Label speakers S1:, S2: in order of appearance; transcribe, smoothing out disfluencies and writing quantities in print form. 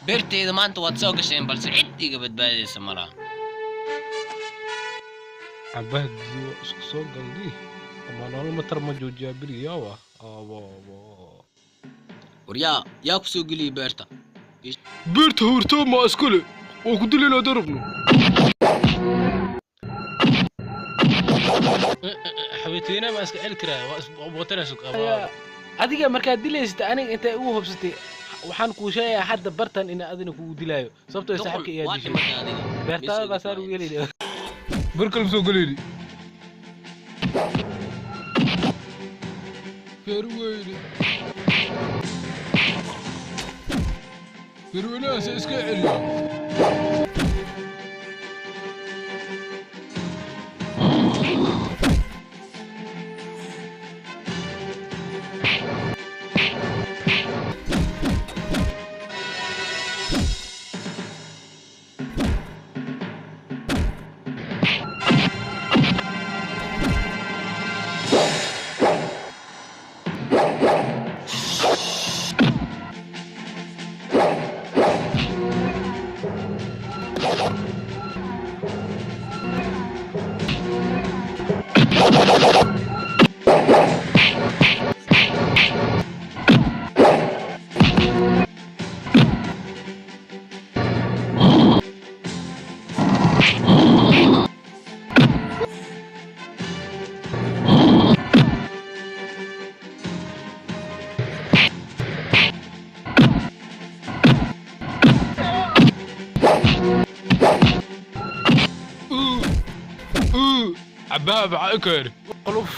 S1: beertayda maanta waad soo gasheen balse cid iga badbaadaysa malaha.
S2: عباه سوق قلبي أما أنا ما ترى ما جوجي بري ياوا
S1: waryaa yaa ku soo geliyey beerta
S2: بيرت هورتو ما أسكله وكنت لي لا ضربنا
S3: حبيتينا ما اسك الكرا وقتنا سوق
S4: adiga markaad dilaysid aniga intay ugu hubsatay waxaan kuu sheegayaa hadda bartan in adina kugu dilaayo sababtoo saaxiibka iyo
S1: waa
S4: dishay
S1: dhimatay adiga
S4: beertaada baa saar u yeelay
S2: بركل سوق قليلي فرويلي فرويلي اسكا عليا عباب عاكر
S4: quluf